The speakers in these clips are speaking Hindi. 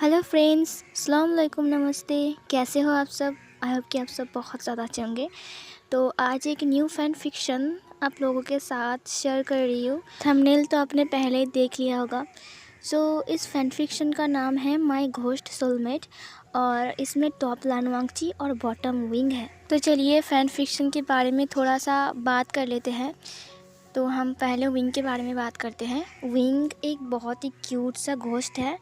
हेलो फ्रेंड्स, अस्सलाम वालेकुम, नमस्ते। कैसे हो आप सब? आई होप कि आप सब बहुत ज़्यादा अच्छे होंगे। तो आज एक न्यू फैन फिक्शन आप लोगों के साथ शेयर कर रही हूँ। थंबनेल तो आपने पहले ही देख लिया होगा। इस फैन फिक्शन का नाम है माय घोस्ट सोलमेट और इसमें टॉप लान वांगची और बॉटम विंग है। तो चलिए फैन फिक्शन के बारे में थोड़ा सा बात कर लेते हैं। तो हम पहले विंग के बारे में बात करते हैं। विंग एक बहुत ही क्यूट सा घोस्ट है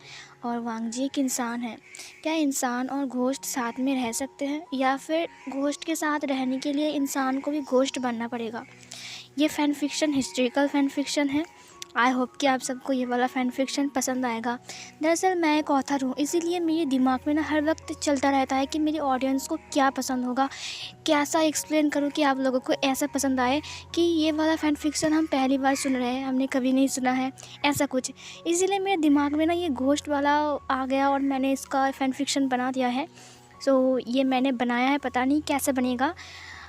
और वांगजी एक इंसान है। क्या इंसान और घोस्ट साथ में रह सकते हैं या फिर घोस्ट के साथ रहने के लिए इंसान को भी घोस्ट बनना पड़ेगा? ये fan fiction historical fan fiction है। आई होप कि आप सबको ये वाला फ़ैन फिक्शन पसंद आएगा। दरअसल मैं एक ऑथर हूँ, इसीलिए मेरे दिमाग में ना हर वक्त चलता रहता है कि मेरी ऑडियंस को क्या पसंद होगा, कैसा एक्सप्लेन करूँ कि आप लोगों को ऐसा पसंद आए कि ये वाला फ़ैन फिक्शन हम पहली बार सुन रहे हैं, हमने कभी नहीं सुना है, ऐसा कुछ। इसीलिए मेरे दिमाग में ना ये घोस्ट वाला आ गया और मैंने इसका फ़ैन फिक्शन बना दिया है। ये मैंने बनाया है, पता नहीं कैसे बनेगा।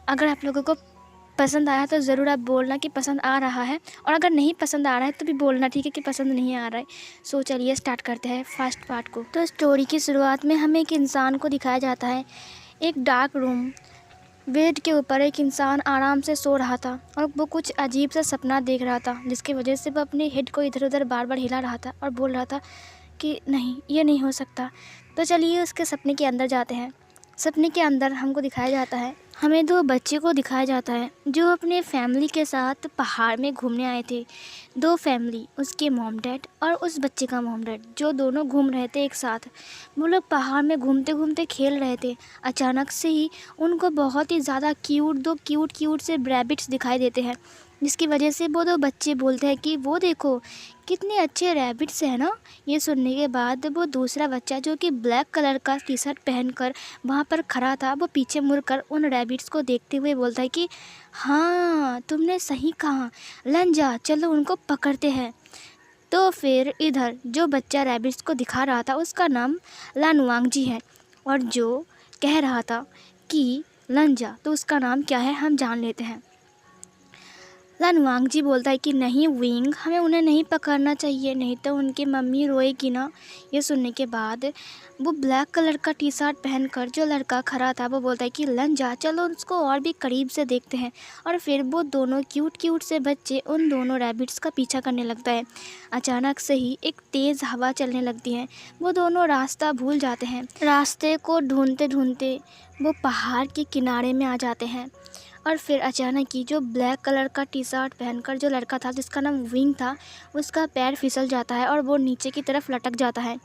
अगर आप लोगों को पसंद आया तो ज़रूर आप बोलना कि पसंद आ रहा है, और अगर नहीं पसंद आ रहा है तो भी बोलना, ठीक है, कि पसंद नहीं आ रहा है। चलिए स्टार्ट करते हैं फर्स्ट पार्ट को। तो स्टोरी की शुरुआत में हमें एक इंसान को दिखाया जाता है। एक डार्क रूम, बेड के ऊपर एक इंसान आराम से सो रहा था और वो कुछ अजीब सा सपना देख रहा था, जिसकी वजह से वो अपने हेड को इधर उधर बार बार हिला रहा था और बोल रहा था कि नहीं, ये नहीं हो सकता। तो चलिए उसके सपने के अंदर जाते हैं। सपने के अंदर हमको दिखाया जाता है, हमें दो बच्चे को दिखाया जाता है जो अपने फैमिली के साथ पहाड़ में घूमने आए थे। दो फैमिली, उसके मॉम डैड और उस बच्चे का मॉम डैड, जो दोनों घूम रहे थे एक साथ। वो लोग पहाड़ में घूमते घूमते खेल रहे थे। अचानक से ही उनको बहुत ही ज़्यादा दो क्यूट से रैबिट्स दिखाई देते हैं, जिसकी वजह से वो दो बच्चे बोलते हैं कि वो देखो कितने अच्छे रैबिट्स हैं ना। ये सुनने के बाद वो दूसरा बच्चा, जो कि ब्लैक कलर का टी शर्ट पहनकर वहाँ पर खड़ा था, वो पीछे मुड़कर उन रैबिट्स को देखते हुए बोलता है कि हाँ, तुमने सही कहा, लंजा, चलो उनको पकड़ते हैं। तो फिर इधर जो बच्चा रैबिट्स को दिखा रहा था उसका नाम लानवांगजी है, और जो कह रहा था कि लंजा, तो उसका नाम क्या है हम जान लेते हैं। लानवांगजी बोलता है कि नहीं विंग, हमें उन्हें नहीं पकड़ना चाहिए, नहीं तो उनकी मम्मी रोएगी ना। ये सुनने के बाद वो ब्लैक कलर का टी शर्ट पहनकर जो लड़का खड़ा था वो बोलता है कि लंजा, चलो उसको और भी करीब से देखते हैं। और फिर वो दोनों क्यूट से बच्चे उन दोनों रैबिट्स का पीछा करने लगता है। अचानक से ही एक तेज़ हवा चलने लगती है। वो दोनों रास्ता भूल जाते हैं। रास्ते को ढूंढते ढूंढते वो पहाड़ के किनारे में आ जाते हैं। और फिर अचानक ही जो ब्लैक कलर का टी शर्ट पहनकर जो लड़का था, जिसका नाम विंग था, उसका पैर फिसल जाता है और वो नीचे की तरफ लटक जाता है।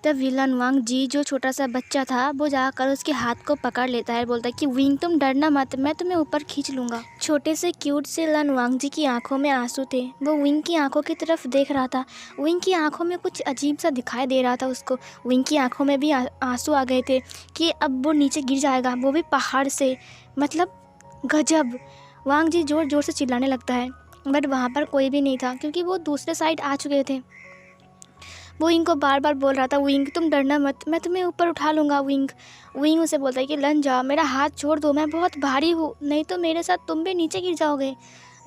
तब लानवांगजी, जो छोटा सा बच्चा था, वो जाकर उसके हाथ को पकड़ लेता है, बोलता है कि विंग तुम डरना मत, मैं तुम्हें ऊपर खींच लूँगा। छोटे से क्यूट से लानवांगजी की आंखों में आंसू थे। वो विंग की आंखों की तरफ देख रहा था। विंग की आंखों में कुछ अजीब सा दिखाई दे रहा था उसको। विंग की आंखों में भी आंसू आ गए थे कि अब वो नीचे गिर जाएगा, वो भी पहाड़ से। मतलब गजब। वांगजी ज़ोर ज़ोर से चिल्लाने लगता है, बट वहाँ पर कोई भी नहीं था क्योंकि वो दूसरे साइड आ चुके थे। वो विंग को बार बार बोल रहा था, विंग तुम डरना मत, मैं तुम्हें ऊपर उठा लूँगा। विंग उसे बोलता है कि लंजा, मेरा हाथ छोड़ दो, मैं बहुत भारी हूँ, नहीं तो मेरे साथ तुम भी नीचे गिर जाओगे।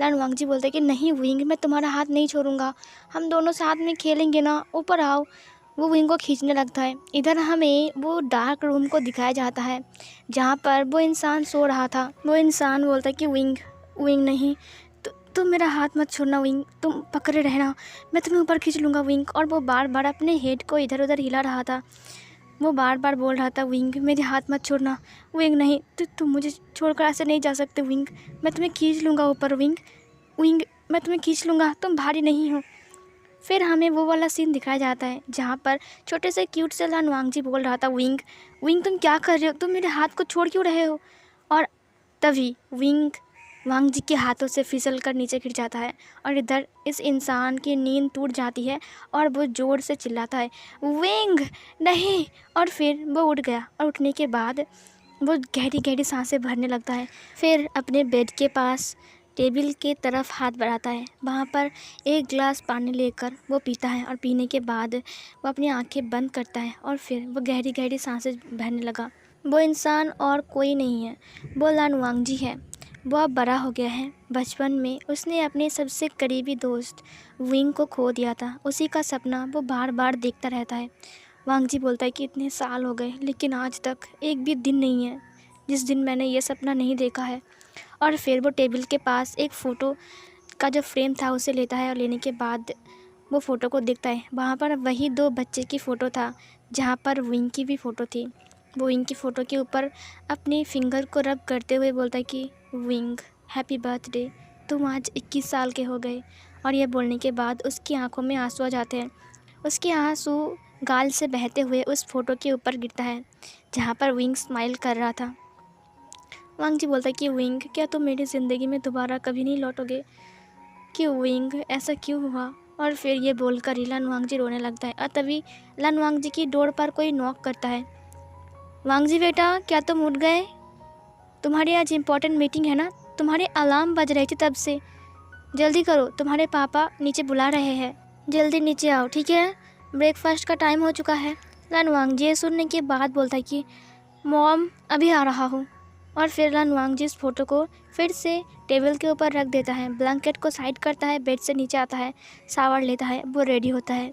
लानवांगजी बोलता है कि नहीं विंग, मैं तुम्हारा हाथ नहीं छोड़ूंगा, हम दोनों साथ में खेलेंगे ना, ऊपर आओ। वो विंग को खींचने लगता है। इधर हमें वो डार्क रूम को दिखाया जाता है जहाँ पर वो इंसान सो रहा था। वो इंसान बोलता है कि विंग नहीं, तुम मेरा हाथ मत छोड़ना विंग, तुम पकड़े रहना, मैं तुम्हें ऊपर खींच लूँगा विंग। और वो बार बार अपने हेड को इधर उधर हिला रहा था। वो बार बार बोल रहा था, विंग मेरे हाथ मत छोड़ना। विंग नहीं, तुम मुझे छोड़कर ऐसे नहीं जा सकते विंग, मैं तुम्हें खींच लूँगा ऊपर विंग, मैं तुम्हें खींच लूँगा, तुम भारी नहीं हो। फिर हमें वो वाला सीन दिखाया जाता है जहाँ पर छोटे से क्यूट से लानवांगजी बोल रहा था, विंग तुम क्या कर रहे हो, तुम मेरे हाथ को छोड़ क्यों रहे हो। और तभी विंग वांगजी के हाथों से फिसल कर नीचे गिर जाता है और इधर इस इंसान की नींद टूट जाती है और वो ज़ोर से चिल्लाता है, विंग नहीं। और फिर वो उठ गया और उठने के बाद वो गहरी गहरी सांसें भरने लगता है। फिर अपने बेड के पास टेबल के तरफ हाथ बढ़ाता है, वहाँ पर एक गिलास पानी लेकर वो पीता है और पीने के बाद वो अपनी आंखें बंद करता है और फिर वो गहरी गहरी सांसें भरने लगा। वो इंसान और कोई नहीं है, वो लानवांगजी है। वो अब बड़ा हो गया है। बचपन में उसने अपने सबसे करीबी दोस्त विंग को खो दिया था। उसी का सपना वो बार बार देखता रहता है। वांग जी बोलता है कि इतने साल हो गए लेकिन आज तक एक भी दिन नहीं है जिस दिन मैंने ये सपना नहीं देखा है। और फिर वो टेबल के पास एक फ़ोटो का जो फ्रेम था उसे लेता है और लेने के बाद वो फ़ोटो को देखता है। वहाँ पर वही 2 बच्चे की फ़ोटो था जहाँ पर विंग की भी फ़ोटो थी। वो विंग की फ़ोटो के ऊपर अपनी फिंगर को रब करते हुए बोलता है कि विंग हैप्पी बर्थडे, तुम आज 21 साल के हो गए। और ये बोलने के बाद उसकी आंखों में आंसू आ जाते हैं। उसके आंसू गाल से बहते हुए उस फ़ोटो के ऊपर गिरता है जहाँ पर विंग स्माइल कर रहा था। वांग जी बोलता है कि विंग, क्या तुम मेरी ज़िंदगी में दोबारा कभी नहीं लौटोगे? कि विंग, ऐसा क्यों हुआ? और फिर ये बोलकर ही लन वांग जी रोने लगता है और तभी लन वांग जी की डोर पर कोई नॉक करता है। वांग जी बेटा, क्या तुम उठ गए? तुम्हारी आज इम्पोर्टेंट मीटिंग है ना? तुम्हारे अलार्म बज रहे थे तब से। जल्दी करो, तुम्हारे पापा नीचे बुला रहे हैं। जल्दी नीचे आओ, ठीक है? ब्रेकफास्ट का टाइम हो चुका है। लन वांग जी सुनने के बाद बोलता है कि मॉम, अभी आ रहा हूँ। और फिर लन वांग जी इस फ़ोटो को फिर से टेबल के ऊपर रख देता है, ब्लैंकेट को साइड करता है, बेड से नीचे आता है, शावर लेता है, वो रेडी होता है।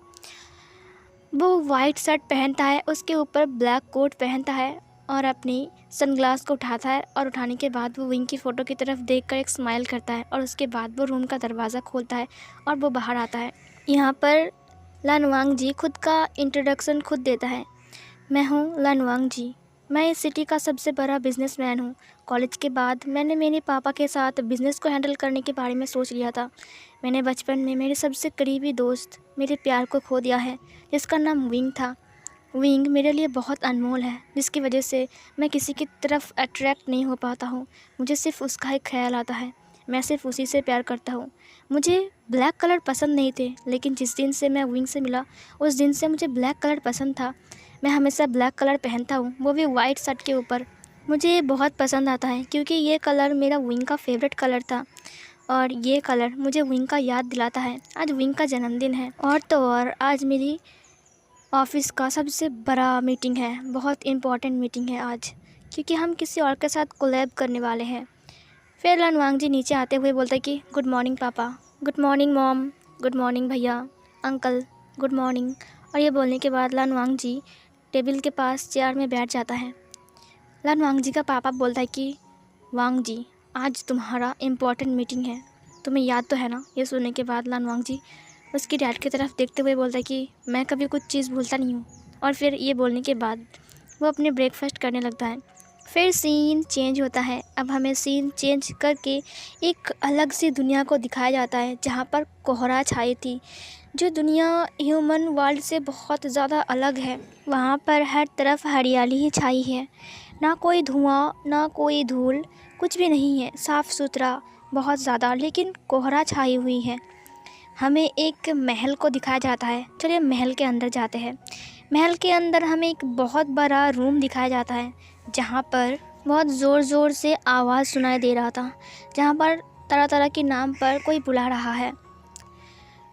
वो वाइट शर्ट पहनता है, उसके ऊपर ब्लैक कोट पहनता है और अपनी सनग्लास को उठाता है और उठाने के बाद वो विंग की फ़ोटो की तरफ देखकर एक स्माइल करता है और उसके बाद वो रूम का दरवाज़ा खोलता है और वो बाहर आता है। यहाँ पर लन वांग जी खुद का इंट्रोडक्शन खुद देता है। मैं हूँ लन वांग जी, मैं इस सिटी का सबसे बड़ा बिजनेसमैन हूँ। कॉलेज के बाद मैंने मेरे पापा के साथ बिज़नेस को हैंडल करने के बारे में सोच लिया था। मैंने बचपन में मेरे सबसे करीबी दोस्त, मेरे प्यार को खो दिया है, जिसका नाम विंग था। विंग मेरे लिए बहुत अनमोल है, जिसकी वजह से मैं किसी की तरफ अट्रैक्ट नहीं हो पाता हूँ। मुझे सिर्फ उसका ही ख्याल आता है, मैं सिर्फ उसी से प्यार करता हूँ। मुझे ब्लैक कलर पसंद नहीं थे, लेकिन जिस दिन से मैं विंग से मिला उस दिन से मुझे ब्लैक कलर पसंद था। मैं हमेशा ब्लैक कलर पहनता हूँ, वो भी वाइट शर्ट के ऊपर। मुझे ये बहुत पसंद आता है क्योंकि ये कलर मेरा विंग का फेवरेट कलर था और ये कलर मुझे विंग का याद दिलाता है। आज विंग का जन्मदिन है और तो और आज मेरी ऑफिस का सबसे बड़ा मीटिंग है, बहुत इम्पॉर्टेंट मीटिंग है आज, क्योंकि हम किसी और के साथ कोलैब करने वाले हैं। फिर लन वांग जी नीचे आते हुए बोलता है कि गुड मॉर्निंग पापा, good morning mom, good morning भैया, अंकल, गुड मॉर्निंग। और ये बोलने के बाद लन वांग जी टेबल के पास चेयर में बैठ जाता है। लन वांग जी का पापा बोलता है कि वांग जी, आज तुम्हारा इम्पोर्टेंट मीटिंग है, तुम्हें याद तो है ना? ये सुनने के बाद लन वांग जी उसकी डैड की तरफ देखते हुए बोलता है कि मैं कभी कुछ चीज़ भूलता नहीं हूँ। और फिर ये बोलने के बाद वो अपने ब्रेकफास्ट करने लगता है। फिर सीन चेंज होता है। अब हमें सीन चेंज करके एक अलग सी दुनिया को दिखाया जाता है जहाँ पर कोहरा छाई थी, जो दुनिया ह्यूमन वर्ल्ड से बहुत ज़्यादा अलग है। वहाँ पर हर तरफ हरियाली ही छाई है, ना कोई धुआं, ना कोई धूल, कुछ भी नहीं है, साफ़ सुथरा बहुत ज़्यादा, लेकिन कोहरा छाई हुई है। हमें एक महल को दिखाया जाता है। चलिए महल के अंदर जाते हैं। महल के अंदर हमें एक बहुत बड़ा रूम दिखाया जाता है जहाँ पर बहुत ज़ोर ज़ोर से आवाज़ सुनाई दे रहा था, जहाँ पर तरह तरह के नाम पर कोई बुला रहा है।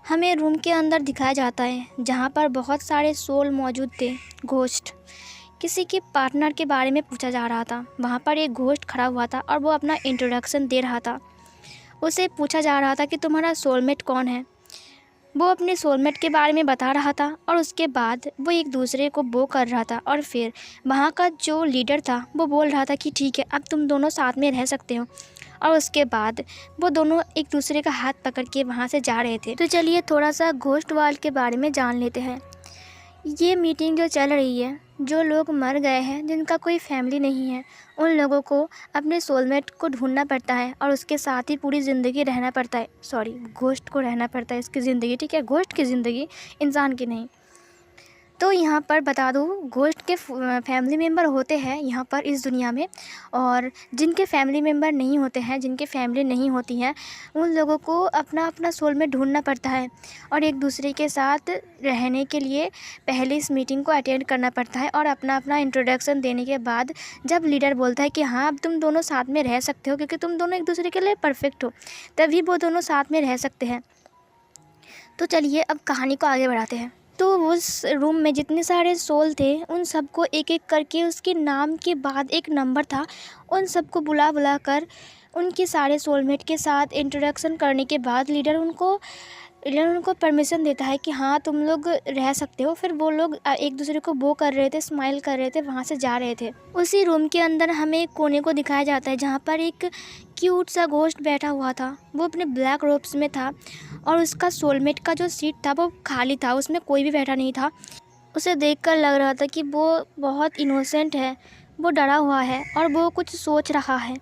हमें रूम के अंदर दिखाया जाता है जहाँ पर बहुत सारे सोल मौजूद थे, घोस्ट। किसी के पार्टनर के बारे में पूछा जा रहा था। वहाँ पर एक घोस्ट खड़ा हुआ था और वो अपना इंट्रोडक्शन दे रहा था। उसे पूछा जा रहा था कि तुम्हारा सोलमेट कौन है। वो अपने सोलमेट के बारे में बता रहा था और उसके बाद वो एक दूसरे को बो कर रहा था। और फिर वहाँ का जो लीडर था वो बोल रहा था कि ठीक है, अब तुम दोनों साथ में रह सकते हो। और उसके बाद वो दोनों एक दूसरे का हाथ पकड़ के वहाँ से जा रहे थे। तो चलिए थोड़ा सा घोस्ट वर्ल्ड के बारे में जान लेते हैं। ये मीटिंग जो चल रही है, जो लोग मर गए हैं, जिनका कोई फैमिली नहीं है, उन लोगों को अपने सोलमेट को ढूंढना पड़ता है और उसके साथ ही पूरी ज़िंदगी रहना पड़ता है। सॉरी, घोस्ट को रहना पड़ता है इसकी ज़िंदगी, ठीक है? घोस्ट की ज़िंदगी, इंसान की नहीं। तो यहाँ पर बता दूँ, घोस्ट के फैमिली मेम्बर होते हैं यहाँ पर इस दुनिया में, और जिनके फैमिली मेम्बर नहीं होते हैं, जिनके फैमिली नहीं होती हैं, उन लोगों को अपना अपना सोलमेट ढूंढना पड़ता है और एक दूसरे के साथ रहने के लिए पहले इस मीटिंग को अटेंड करना पड़ता है। और अपना अपना इंट्रोडक्शन देने के बाद जब लीडर बोलता है कि हाँ, अब तुम दोनों साथ में रह सकते हो क्योंकि तुम दोनों एक दूसरे के लिए परफेक्ट हो, तभी वो दोनों साथ में रह सकते हैं। तो चलिए अब कहानी को आगे बढ़ाते हैं। तो उस रूम में जितने सारे सोल थे, उन सबको एक एक करके उसके नाम के बाद एक नंबर था, उन सबको बुला बुला कर उनके सारे सोलमेट के साथ इंट्रोडक्शन करने के बाद लीडर उनको एलियन उनको परमिशन देता है कि हाँ तुम लोग रह सकते हो। फिर वो लोग एक दूसरे को बो कर रहे थे, स्माइल कर रहे थे, वहाँ से जा रहे थे। उसी रूम के अंदर हमें एक कोने को दिखाया जाता है जहाँ पर एक क्यूट सा घोस्ट बैठा हुआ था। वो अपने ब्लैक रोब्स में था और उसका सोलमेट का जो सीट था वो खाली था, उसमें कोई भी बैठा नहीं था। उसे देखकर लग रहा था कि वो बहुत इनोसेंट है, वो डरा हुआ है और वो कुछ सोच रहा है।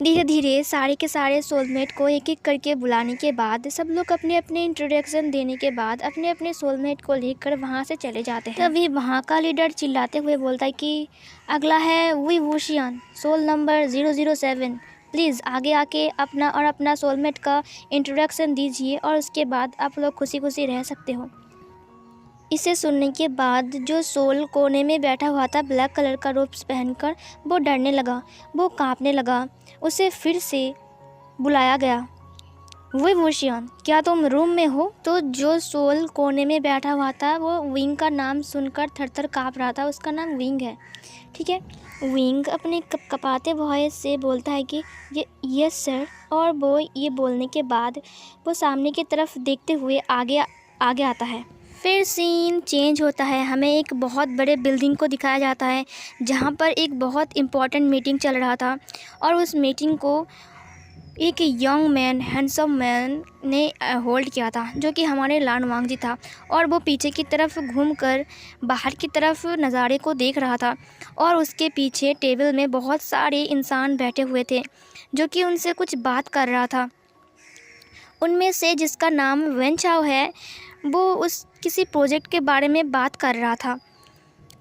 धीरे धीरे सारे के सारे सोलमेट को एक एक करके बुलाने के बाद सब लोग अपने अपने इंट्रोडक्शन देने के बाद अपने अपने सोलमेट को लेकर वहाँ से चले जाते हैं। तभी वहाँ का लीडर चिल्लाते हुए बोलता है कि अगला है वी वूशियन, सोल नंबर 007, प्लीज़ आगे आके अपना सोलमेट का इंट्रोडक्शन दीजिए और उसके बाद आप लोग खुशी खुशी रह सकते हो। इसे सुनने के बाद जो सोल कोने में बैठा हुआ था ब्लैक कलर का रोब्स पहनकर, वो डरने लगा, वो कांपने लगा। उसे फिर से बुलाया गया, वही वोशियन, क्या तुम रूम में हो? तो जो सोल कोने में बैठा हुआ था वो विंग का नाम सुनकर थर-थर काँप रहा था। उसका नाम विंग है, ठीक है। विंग अपने कपकपाते वॉइस से बोलता है कि यस सर, और वो ये बोलने के बाद वो सामने की तरफ देखते हुए आगे आता है। फिर सीन चेंज होता है, हमें एक बहुत बड़े बिल्डिंग को दिखाया जाता है जहाँ पर एक बहुत इम्पॉर्टेंट मीटिंग चल रहा था और उस मीटिंग को एक यंग मैन, हैंडसम मैन ने होल्ड किया था जो कि हमारे लान वांग जी था। और वो पीछे की तरफ घूमकर बाहर की तरफ नज़ारे को देख रहा था और उसके पीछे टेबल में बहुत सारे इंसान बैठे हुए थे जो कि उनसे कुछ बात कर रहा था। उनमें से जिसका नाम वेन चाओ है, वो उस किसी प्रोजेक्ट के बारे में बात कर रहा था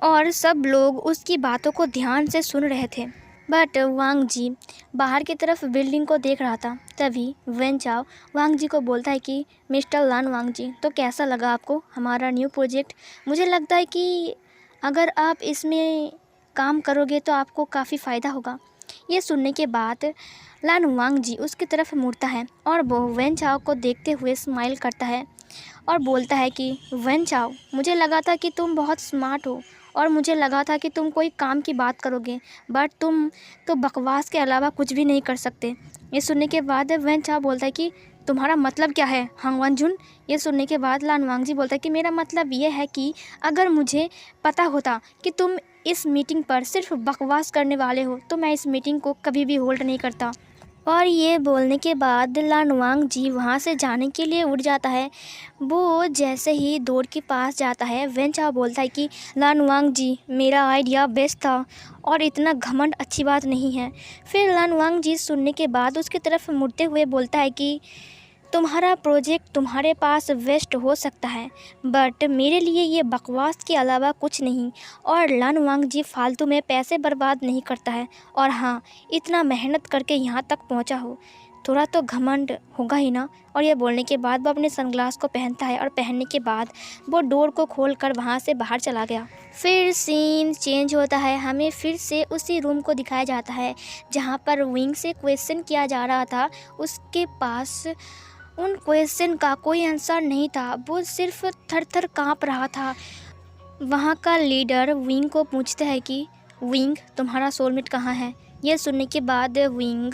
और सब लोग उसकी बातों को ध्यान से सुन रहे थे। बट वांग जी बाहर की तरफ बिल्डिंग को देख रहा था। तभी वेन चाओ वांग जी को बोलता है कि मिस्टर लान वांग जी, तो कैसा लगा आपको हमारा न्यू प्रोजेक्ट? मुझे लगता है कि अगर आप इसमें काम करोगे तो आपको काफ़ी फ़ायदा होगा। ये सुनने के बाद लान वांग जी उसकी तरफ मुड़ता है और वो वेन चाओ को देखते हुए स्माइल करता है और बोलता है कि वेन चाओ, मुझे लगा था कि तुम बहुत स्मार्ट हो और मुझे लगा था कि तुम कोई काम की बात करोगे, बट तुम तो बकवास के अलावा कुछ भी नहीं कर सकते। ये सुनने के बाद वेन चाओ बोलता है कि तुम्हारा मतलब क्या है हांग वन जुन? ये सुनने के बाद लान वांग जी बोलता है कि मेरा मतलब ये है कि अगर मुझे पता होता कि तुम इस मीटिंग पर सिर्फ बकवास करने वाले हो तो मैं इस मीटिंग को कभी भी होल्ड नहीं करता। और ये बोलने के बाद लान वांग जी वहाँ से जाने के लिए उठ जाता है। वो जैसे ही डोर के पास जाता है, वेन चाओ बोलता है कि लान वांग जी, मेरा आइडिया बेस्ट था और इतना घमंड अच्छी बात नहीं है। फिर लान वांग जी सुनने के बाद उसकी तरफ मुड़ते हुए बोलता है कि तुम्हारा प्रोजेक्ट तुम्हारे पास वेस्ट हो सकता है, बट मेरे लिए ये बकवास के अलावा कुछ नहीं। और लान वांग जी फालतू में पैसे बर्बाद नहीं करता है। और हाँ, इतना मेहनत करके यहाँ तक पहुँचा हो, थोड़ा तो घमंड होगा ही ना। और ये बोलने के बाद वो अपने सनग्लास को पहनता है और पहनने के बाद वो डोर को खोल कर वहाँ से बाहर चला गया। फिर सीन चेंज होता है, हमें फिर से उसी रूम को दिखाया जाता है जहाँ पर विंग से क्वेश्चन किया जा रहा था। उसके पास उन क्वेश्चन का कोई आंसर नहीं था, वो सिर्फ थर थर काँप रहा था। वहाँ का लीडर विंग को पूछता है कि विंग, तुम्हारा सोलमेट कहाँ है? ये सुनने के बाद विंग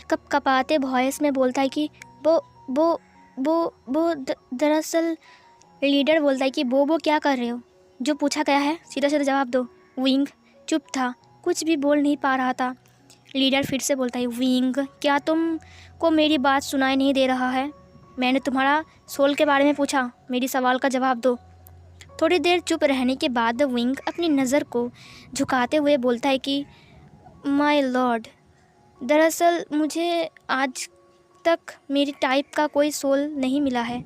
कपकपाते वॉइस में बोलता है कि वो दरअसल लीडर बोलता है कि वो क्या कर रहे हो? जो पूछा गया है सीधा सीधा जवाब दो। विंग चुप था, कुछ भी बोल नहीं पा रहा था। लीडर फिर से बोलता है, विंग, क्या तुमको मेरी बात सुनाई नहीं दे रहा है? मैंने तुम्हारा सोल के बारे में पूछा, मेरी सवाल का जवाब दो। थोड़ी देर चुप रहने के बाद विंग अपनी नज़र को झुकाते हुए बोलता है कि माय लॉर्ड, दरअसल मुझे आज तक मेरी टाइप का कोई सोल नहीं मिला है।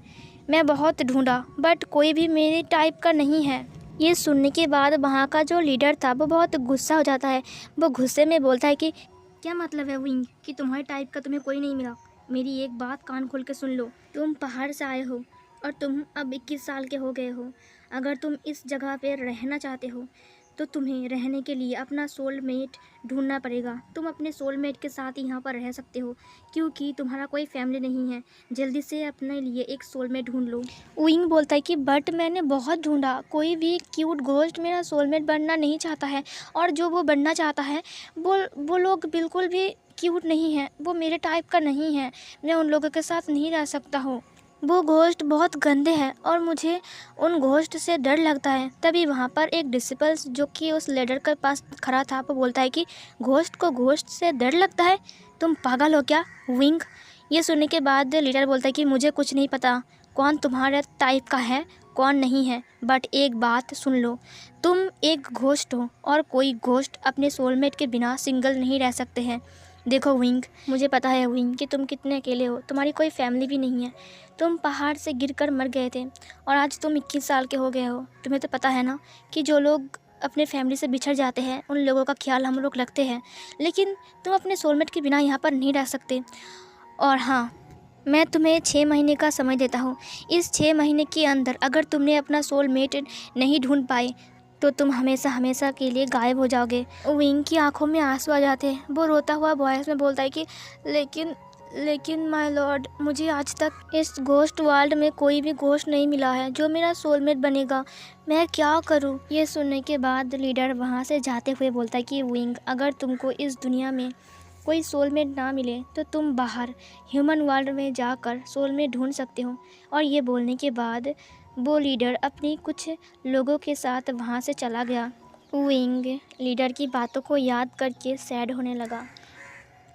मैं बहुत ढूंढा बट कोई भी मेरे टाइप का नहीं है। ये सुनने के बाद वहाँ का जो लीडर था वो बहुत गुस्सा हो जाता है। वो गुस्से में बोलता है कि क्या मतलब है विंग कि तुम्हारे टाइप का तुम्हें कोई नहीं मिला? मेरी एक बात कान खोल के सुन लो, तुम पहाड़ से आए हो और तुम अब 21 साल के हो गए हो। अगर तुम इस जगह पे रहना चाहते हो तो तुम्हें रहने के लिए अपना सोलमेट ढूंढना पड़ेगा। तुम अपने सोलमेट के साथ ही यहाँ पर रह सकते हो क्योंकि तुम्हारा कोई फैमिली नहीं है। जल्दी से अपने लिए एक सोलमेट ढूंढ लो। विंग बोलता है कि बट मैंने बहुत ढूंढा, कोई भी क्यूट घोस्ट मेरा सोलमेट बनना नहीं चाहता है और जो वो बनना चाहता है वो लोग बिल्कुल भी क्यूट नहीं है, वो मेरे टाइप का नहीं है, मैं उन लोगों के साथ नहीं रह सकता हूँ। वो घोस्ट बहुत गंदे हैं और मुझे उन घोस्ट से डर लगता है। तभी वहाँ पर एक डिसिपल्स जो कि उस लीडर के पास खड़ा था, वो बोलता है कि घोस्ट को घोस्ट से डर लगता है, तुम पागल हो क्या विंग। ये सुनने के बाद लीडर बोलता है कि मुझे कुछ नहीं पता कौन तुम्हारे टाइप का है कौन नहीं है, बट एक बात सुन लो, तुम एक घोस्ट हो और कोई घोस्ट अपने सोलमेट के बिना सिंगल नहीं रह सकते हैं। देखो विंग, मुझे पता है विंग कि तुम कितने अकेले हो, तुम्हारी कोई फैमिली भी नहीं है, तुम पहाड़ से गिरकर मर गए थे और आज तुम 21 साल के हो गए हो। तुम्हें तो पता है ना कि जो लोग अपने फैमिली से बिछड़ जाते हैं उन लोगों का ख्याल हम लोग रखते हैं, लेकिन तुम अपने सोलमेट के बिना यहाँ पर नहीं रह सकते। और हाँ, मैं तुम्हें 6 महीने का समय देता हूँ। इस 6 महीने के अंदर अगर तुमने अपना सोलमेट नहीं ढूंढ पाए तो तुम हमेशा हमेशा के लिए गायब हो जाओगे। विंग की आंखों में आंसू आ जाते हैं। वो रोता हुआ वॉइस में बोलता है कि लेकिन माय लॉर्ड, मुझे आज तक इस घोस्ट वर्ल्ड में कोई भी घोस्ट नहीं मिला है जो मेरा सोलमेट बनेगा। मैं क्या करूं? ये सुनने के बाद लीडर वहां से जाते हुए बोलता है कि विंग, अगर तुमको इस दुनिया में कोई सोलमेट ना मिले तो तुम बाहर ह्यूमन वर्ल्ड में जाकर सोलमेट ढूंढ सकते हो। और ये बोलने के बाद वो लीडर अपनी कुछ लोगों के साथ वहाँ से चला गया। विंग लीडर की बातों को याद करके सैड होने लगा।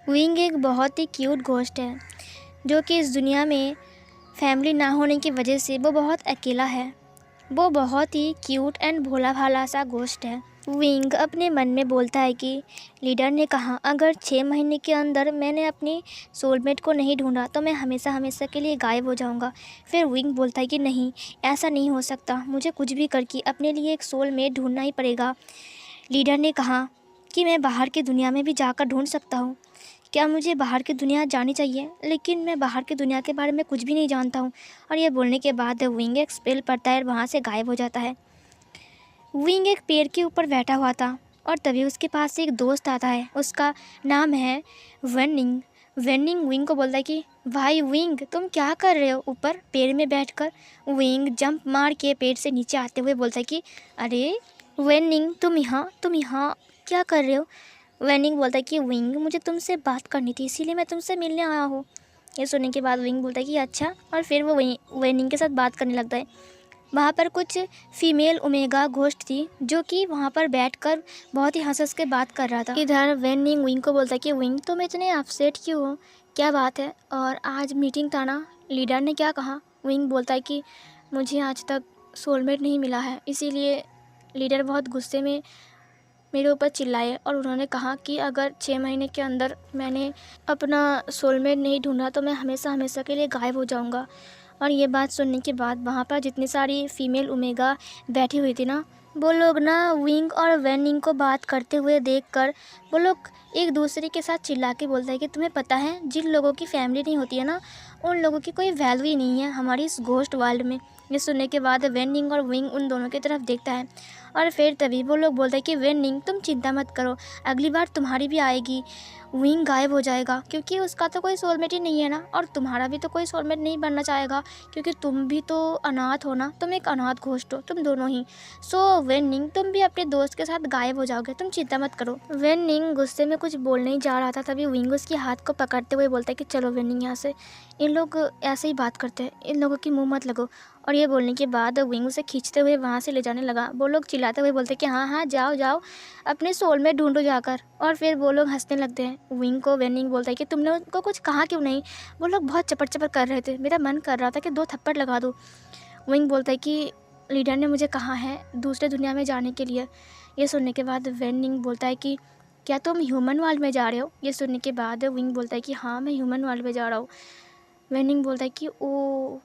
विंग एक बहुत ही क्यूट घोस्ट है जो कि इस दुनिया में फैमिली ना होने की वजह से वो बहुत अकेला है। वो बहुत ही क्यूट एंड भोला भाला सा घोस्ट है। विंग अपने मन में बोलता है कि लीडर ने कहा अगर 6 महीने के अंदर मैंने अपनी सोलमेट को नहीं ढूंढा तो मैं हमेशा हमेशा के लिए गायब हो जाऊंगा। फिर विंग बोलता है कि नहीं, ऐसा नहीं हो सकता, मुझे कुछ भी करके अपने लिए एक सोलमेट ढूंढना ही पड़ेगा। लीडर ने कहा कि मैं बाहर की दुनिया में भी जाकर ढूंढ सकता हूँ। क्या मुझे बाहर की दुनिया जानी चाहिए? लेकिन मैं बाहर की दुनिया के बारे में कुछ भी नहीं जानता हूँ। और ये बोलने के बाद विंग एक स्पेल पड़ता है और वहाँ से गायब हो जाता है। विंग एक पेड़ के ऊपर बैठा हुआ था और तभी उसके पास से एक दोस्त आता है। उसका नाम है वेनिंग। वेनिंग विंग को बोलता है कि भाई विंग, तुम क्या कर रहे हो ऊपर पेड़ में बैठकर? विंग जंप मार के पेड़ से नीचे आते हुए बोलता है कि अरे वेनिंग, तुम यहाँ क्या कर रहे हो? वेनिंग बोलता है कि विंग, मुझे तुमसे बात करनी थी इसीलिए मैं तुमसे मिलने आया हूँ। ये सुनने के बाद विंग बोलता है कि अच्छा, और फिर वो वेनिंग के साथ बात करने लगता है। वहाँ पर कुछ फीमेल ओमेगा घोस्ट थी जो कि वहाँ पर बैठकर बहुत ही हंस के बात कर रहा था। इधर वेनिंग विंग को बोलता है कि विंग, तुम इतने अपसेट क्यों हो, क्या बात है? और आज मीटिंग था ना, लीडर ने क्या कहा? विंग बोलता है कि मुझे आज तक सोलमेट नहीं मिला है, इसीलिए लीडर बहुत गुस्से में मेरे ऊपर चिल्लाए और उन्होंने कहा कि अगर 6 महीने के अंदर मैंने अपना सोलमेट नहीं ढूंढा तो मैं हमेशा हमेशा के लिए गायब हो जाऊंगा। और ये बात सुनने के बाद वहाँ पर जितनी सारी फीमेल ओमेगा बैठी हुई थी ना, वो लोग ना विंग और वेनिंग को बात करते हुए देखकर वो लोग एक दूसरे के साथ चिल्ला के बोलता है कि तुम्हें पता है, जिन लोगों की फैमिली नहीं होती है ना, उन लोगों की कोई वैल्यू ही नहीं है हमारी इस घोस्ट वर्ल्ड में। ये सुनने के बाद वेनिंग और विंग उन दोनों की तरफ देखता है और फिर तभी वो लोग बोलते हैं कि वेनिंग, तुम चिंता मत करो, अगली बार तुम्हारी भी आएगी। विंग गायब हो जाएगा क्योंकि उसका तो कोई सोलमेट ही नहीं है ना, और तुम्हारा भी तो कोई सोलमेट नहीं बनना चाहेगा क्योंकि तुम भी तो अनाथ हो ना, तुम एक अनाथ घोस्ट हो, तुम दोनों ही। सो वेनिंग, तुम भी अपने दोस्त के साथ गायब हो जाओगे, तुम चिंता मत करो। वेनिंग गुस्से में कुछ बोलने ही जा रहा था, तभी विंग उसके हाथ को पकड़ते हुए बोलता है कि चलो वेनिंग, यहाँ से, इन लोग ऐसे ही बात करते हैं, इन लोगों की मुँह मत लगो। और ये बोलने के बाद विंग उसे खींचते हुए वहाँ से ले जाने लगा। वो लोग चिल्लाते हुए बोलते कि हाँ हाँ, जाओ जाओ, अपने सोलमेट ढूंढो जाकर। और फिर वो लोग हंसने लगते हैं। विंग को वेनिंग बोलता है कि तुमने उनको कुछ कहा क्यों नहीं? वो लोग बहुत चपर चपर कर रहे थे, मेरा मन कर रहा था कि 2 थप्पड़ लगा दूँ। विंग बोलता है कि लीडर ने मुझे कहा है दूसरे दुनिया में जाने के लिए। ये सुनने के बाद वेनिंग बोलता है कि क्या तुम ह्यूमन वर्ल्ड में जा रहे हो? ये सुनने के बाद विंग बोलता है कि हाँ, मैं ह्यूमन वर्ल्ड में जा रहा हूँ। वेनिंग बोलता है कि ओ,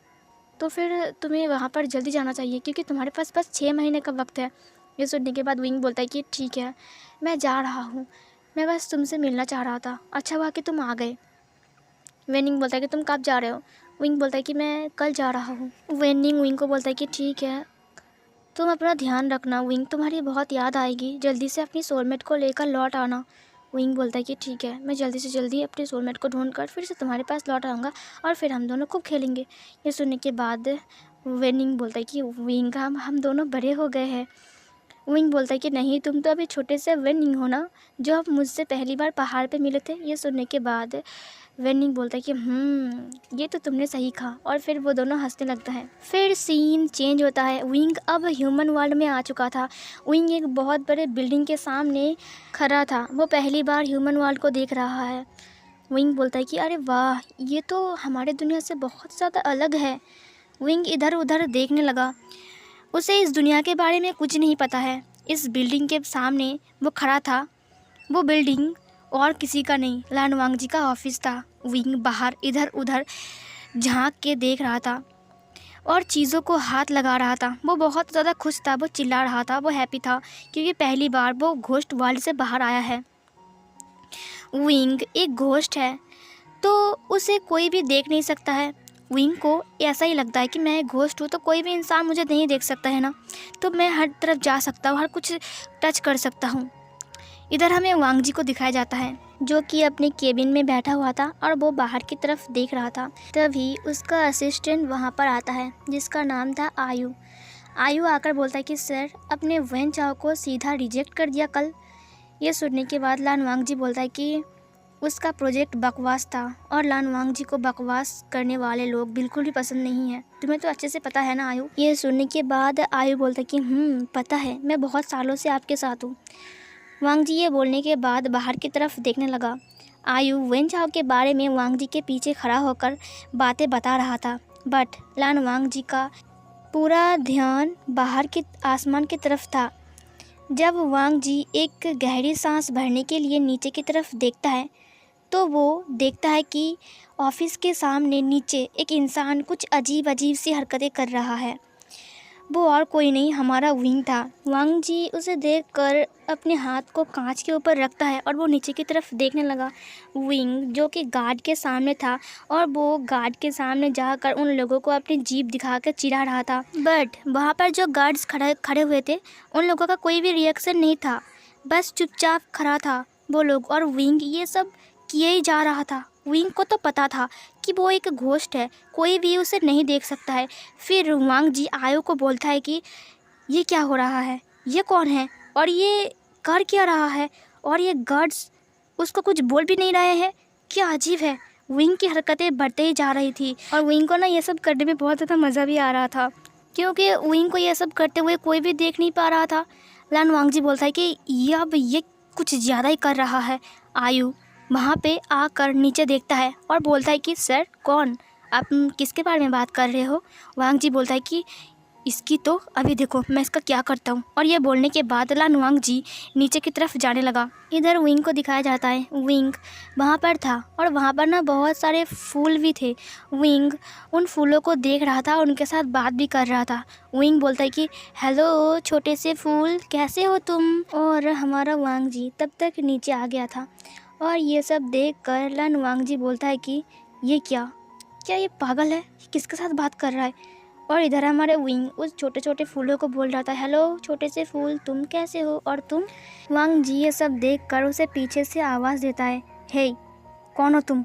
तो फिर तुम्हें वहाँ पर जल्दी जाना चाहिए क्योंकि तुम्हारे पास बस 6 महीने का वक्त है। ये सुनने के बाद विंग बोलता है कि ठीक है, मैं जा रहा हूँ, मैं बस तुमसे मिलना चाह रहा था, अच्छा हुआ कि तुम आ गए। वेनिंग बोलता है कि तुम कब जा रहे हो? विंग बोलता है कि मैं कल जा रहा हूँ। वेनिंग विंग को बोलता है कि ठीक है, तुम अपना ध्यान रखना विंग, तुम्हारी बहुत याद आएगी, जल्दी से अपनी सोलमेट को लेकर लौट आना। विंग बोलता है कि ठीक है, मैं जल्दी से जल्दी अपने सोलमेट को ढूंढ कर फिर से तुम्हारे पास लौट आऊँगा और फिर हम दोनों खूब खेलेंगे। ये सुनने के बाद वेनिंग बोलता है कि विंग, हम दोनों बड़े हो गए हैं। विंग बोलता है कि नहीं, तुम तो अभी छोटे से वेनिंग हो ना, जो अब मुझसे पहली बार पहाड़ पे मिले थे। ये सुनने के बाद वेनिंग बोलता है कि ये तो तुमने सही कहा, और फिर वो दोनों हंसने लगता है। फिर सीन चेंज होता है। विंग अब ह्यूमन वर्ल्ड में आ चुका था। विंग एक बहुत बड़े बिल्डिंग के सामने खड़ा था। वो पहली बार ह्यूमन वर्ल्ड को देख रहा है। विंग बोलता है कि अरे वाह, ये तो हमारे दुनिया से बहुत ज़्यादा अलग है। विंग इधर उधर देखने लगा। उसे इस दुनिया के बारे में कुछ नहीं पता है। इस बिल्डिंग के सामने वो खड़ा था, वो बिल्डिंग और किसी का नहीं, लान वांगजी का ऑफिस था। विंग बाहर इधर उधर झांक के देख रहा था और चीज़ों को हाथ लगा रहा था। वो बहुत ज़्यादा खुश था, वो चिल्ला रहा था, वो हैप्पी था क्योंकि पहली बार वो घोस्ट वर्ल्ड से बाहर आया है। विंग एक घोस्ट है तो उसे कोई भी देख नहीं सकता है। विंग को ऐसा ही लगता है कि मैं एक घोस्ट हूँ तो कोई भी इंसान मुझे नहीं देख सकता है ना, तो मैं हर तरफ जा सकता हूँ, हर कुछ टच कर सकता हूँ। इधर हमें वांगजी को दिखाया जाता है जो कि अपने केबिन में बैठा हुआ था और वो बाहर की तरफ देख रहा था। तभी उसका असिस्टेंट वहाँ पर आता है जिसका नाम था आयु। आयु आकर बोलता है कि सर, अपने वेन चाओ को सीधा रिजेक्ट कर दिया कल। ये सुनने के बाद लान वांगजी बोलता है कि उसका प्रोजेक्ट बकवास था और लान वांगजी को बकवास करने वाले लोग बिल्कुल भी पसंद नहीं है। तुम्हें तो अच्छे से पता है ना आयु। ये सुनने के बाद आयु बोलता है कि पता है, मैं बहुत सालों से आपके साथ हूँ। वांगजी ये बोलने के बाद बाहर की तरफ देखने लगा। आयु वेन चाओ के बारे में वांगजी के पीछे खड़ा होकर बातें बता रहा था, बट लान वांगजी का पूरा ध्यान बाहर के आसमान की तरफ था। जब वांगजी एक गहरी सांस भरने के लिए नीचे की तरफ देखता है तो वो देखता है कि ऑफिस के सामने नीचे एक इंसान कुछ अजीब अजीब सी हरकतें कर रहा है। वो और कोई नहीं, हमारा विंग था। वांगजी उसे देखकर अपने हाथ को कांच के ऊपर रखता है और वो नीचे की तरफ देखने लगा। विंग जो कि गार्ड के सामने था और वो गार्ड के सामने जाकर उन लोगों को अपनी जीभ दिखाकर चिढ़ा रहा था, बट वहाँ पर जो गार्ड्स खड़े हुए थे उन लोगों का कोई भी रिएक्शन नहीं था, बस चुपचाप खड़ा था वो लोग। और विंग ये सब किए ही जा रहा था। विंग को तो पता था कि वो एक घोस्ट है, कोई भी उसे नहीं देख सकता है। फिर वांगजी आयो को बोलता है कि ये क्या हो रहा है, ये कौन है और ये कर क्या रहा है, और ये गार्ड्स उसको कुछ बोल भी नहीं रहे हैं, क्या अजीब है। विंग की हरकतें बढ़ते ही जा रही थी और विंग को ना ये सब करने में बहुत ज़्यादा मज़ा भी आ रहा था क्योंकि विंग को ये सब करते हुए कोई भी देख नहीं पा रहा था। लान वांगजी बोलता है कि ये कुछ ज़्यादा ही कर रहा है। आयु वहाँ पे आकर नीचे देखता है और बोलता है कि सर, कौन, आप किसके बारे में बात कर रहे हो। वांगजी बोलता है कि इसकी तो अभी देखो मैं इसका क्या करता हूँ। और ये बोलने के बाद लान वांगजी नीचे की तरफ जाने लगा। इधर विंग को दिखाया जाता है। विंग वहाँ पर था और वहाँ पर ना बहुत सारे फूल भी थे। विंग उन फूलों को देख रहा था और उनके साथ बात भी कर रहा था। विंग बोलता है कि हेलो छोटे से फूल, कैसे हो तुम। और हमारा वांगजी तब तक नीचे आ गया था और ये सब देख कर लान वांगजी बोलता है कि ये क्या ये पागल है, किसके साथ बात कर रहा है। और इधर हमारे विंग उस छोटे छोटे फूलों को बोल रहा था, हेलो छोटे से फूल, तुम कैसे हो। और तुम। वांगजी ये सब देख कर उसे पीछे से आवाज़ देता है, हे कौन हो तुम।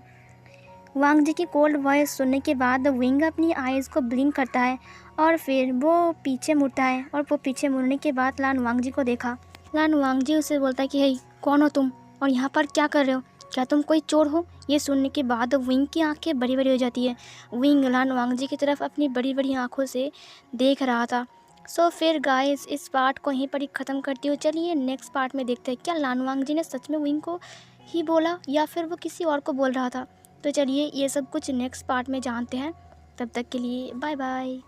वांगजी की कोल्ड वॉइस सुनने के बाद विंग अपनी आइज़ को ब्लिंक करता है और फिर वो पीछे मुड़ता है। और वो पीछे मुड़ने के बाद लान वांगजी को देखा। लान वांगजी उसे बोलता है कि हे कौन हो तुम और यहाँ पर क्या कर रहे हो, क्या तुम कोई चोर हो। ये सुनने के बाद विंग की आंखें बड़ी बड़ी हो जाती है। विंग लान वांगजी की तरफ अपनी बड़ी बड़ी आंखों से देख रहा था। सो फिर गाइस इस पार्ट को यहीं पर ही ख़त्म करती हूँ। चलिए नेक्स्ट पार्ट में देखते हैं क्या लान वांगजी ने सच में विंग को ही बोला या फिर वो किसी और को बोल रहा था। तो चलिए ये सब कुछ नेक्स्ट पार्ट में जानते हैं। तब तक के लिए बाय बाय।